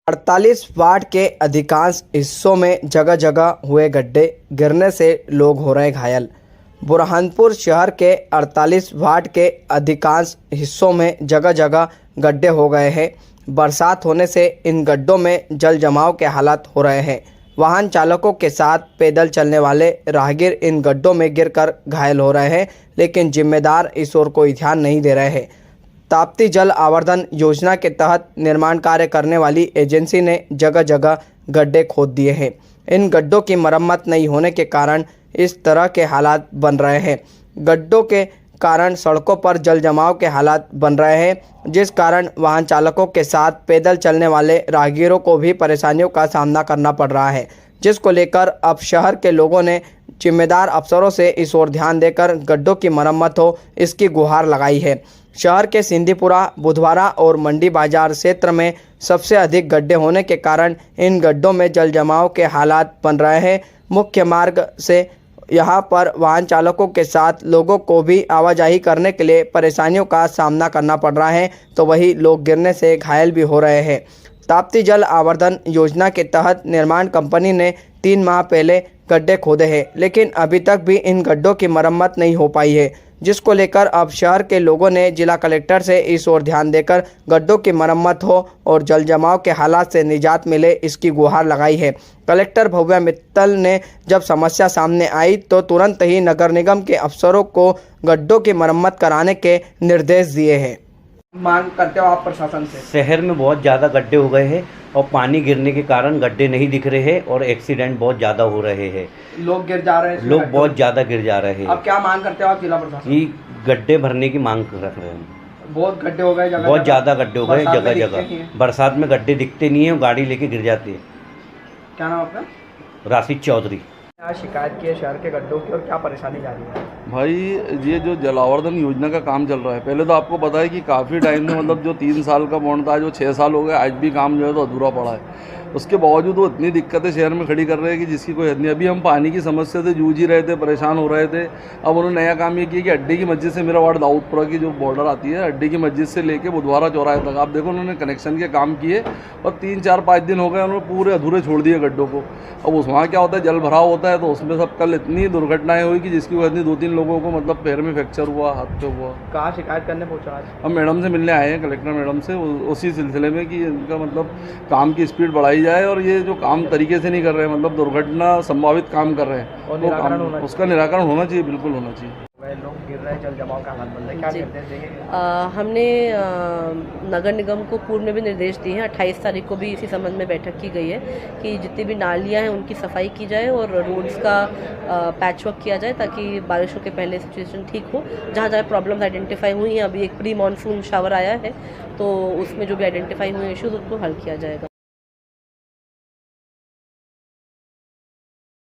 48 ward के अधिकांश हिस्सों में जगह जगह हुए गड्ढे गिरने से लोग हो रहे घायल। बुरहानपुर शहर के 48 वार्ड के अधिकांश हिस्सों में जगह जगह गड्ढे हो गए हैं। बरसात होने से इन गड्ढों में जल जमाव के हालात हो रहे हैं। वाहन चालकों के साथ पैदल चलने वाले राहगीर इन गड्ढों में गिरकर घायल हो रहे हैं, लेकिन जिम्मेदार इस ओर कोई ध्यान नहीं दे रहे हैं। ताप्ती जल आवर्धन योजना के तहत निर्माण कार्य करने वाली एजेंसी ने जगह जगह गड्ढे खोद दिए हैं। इन गड्ढों की मरम्मत नहीं होने के कारण इस तरह के हालात बन रहे हैं। गड्ढों के कारण सड़कों पर जल जमाव के हालात बन रहे हैं, जिस कारण वाहन चालकों के साथ पैदल चलने वाले राहगीरों को भी परेशानियों का सामना करना पड़ रहा है, जिसको लेकर अब शहर के लोगों ने जिम्मेदार अफसरों से इस ओर ध्यान देकर गड्ढों की मरम्मत हो, इसकी गुहार लगाई है। शहर के सिंधीपुरा, बुधवारा और मंडी बाजार क्षेत्र में सबसे अधिक गड्ढे होने के कारण इन गड्ढों में जल जमाव के हालात बन रहे हैं। मुख्य मार्ग से यहां पर वाहन चालकों के साथ लोगों को भी आवाजाही करने के लिए परेशानियों का सामना करना पड़ रहा है, तो वही लोग गिरने से घायल भी हो रहे हैं। ताप्ती जल आवर्धन योजना के तहत निर्माण कंपनी ने 3 माह पहले गड्ढे खोदे हैं, लेकिन अभी तक भी इन गड्ढों की मरम्मत नहीं हो पाई है, जिसको लेकर अब शहर के लोगों ने जिला कलेक्टर से इस ओर ध्यान देकर गड्ढों की मरम्मत हो और जल जमाव के हालात से निजात मिले, इसकी गुहार लगाई है। कलेक्टर भव्या मित्तल ने जब समस्या सामने आई तो तुरंत ही नगर निगम के अफसरों को गड्ढों की मरम्मत कराने के निर्देश दिए हैं। मांग करते हो आप प्रशासन से? शहर में बहुत ज़्यादा गड्ढे हो गए हैं और पानी गिरने के कारण गड्ढे नहीं दिख रहे हैं और एक्सीडेंट बहुत ज़्यादा हो रहे हैं। लोग गिर जा रहे हैं, लोग बहुत ज़्यादा गिर जा रहे हैं। अब क्या मांग करते हो आप जिला प्रशासन? कि गड्ढे भरने की मांग रख रहे हैं। बहुत गड्ढे हो गए, बहुत ज़्यादा गड्ढे हो गए जगह जगह। बरसात में गड्ढे दिखते नहीं है, गाड़ी लेके गिर जाती है। क्या नाम आपका? राशिद चौधरी। क्या शिकायत की है शहर के गड्ढों की और क्या परेशानी जा रही है? भाई ये जो जलावर्धन योजना का काम चल रहा है, पहले तो आपको पता है कि काफ़ी टाइम से मतलब जो 3 साल का बॉन्ड था, जो 6 साल हो गए, आज भी काम जो है तो अधूरा पड़ा है। उसके बावजूद वो इतनी दिक्कतें शहर में खड़ी कर रहे हैं कि जिसकी कोई हद नहीं। अभी हम पानी की समस्या से जूझ ही रहे थे, परेशान हो रहे थे। अब उन्होंने नया काम ये किया कि अड्डे की मस्जिद से, मेरा वार्ड दाऊदपुरा की जो बॉर्डर आती है, अड्डे की मस्जिद से लेके बुधवारा चौराहे तक आप देखो उन्होंने कनेक्शन के काम किए और 3, 4, 5 दिन हो गए उन्होंने पूरे अधूरे छोड़ दिए गड्ढों को। अब उस वहाँ क्या होता है, जल भराव होता है, तो उसमें सब कल इतनी दुर्घटनाएं हुई कि जिसकी वजह से 2-3 लोगों को मतलब पैर में फ्रैक्चर हुआ, हाथ पे हुआ। कहाँ शिकायत करने पहुँचा आज? हम मैडम से मिलने आए हैं, कलेक्टर मैडम से, उसी सिलसिले में कि इनका मतलब काम की स्पीड बढ़ाई जाए और ये जो काम तरीके से नहीं कर रहे हैं, मतलब दुर्घटना संभावित काम कर रहे हैं, और उसका निराकरण होना चाहिए, बिल्कुल होना चाहिए। लोग गिर रहे हैं, जल जमाव का हालात बन रहे हैं, क्या निर्देश देंगे? हमने नगर निगम को पूर्व में भी निर्देश दिए हैं। 28 तारीख को भी इसी संबंध में बैठक की गई है कि जितनी भी नालियां हैं उनकी सफाई की जाए और रोड्स का पैच वर्क किया जाए, ताकि बारिशों के पहले सिचुएशन ठीक हो। जहाँ जहाँ प्रॉब्लम्स आइडेंटिफाई हुई हैं, अभी एक प्री मानसून शावर आया है, तो उसमें जो भी आइडेंटिफाई हुए इश्यूज उनको हल किया जाएगा।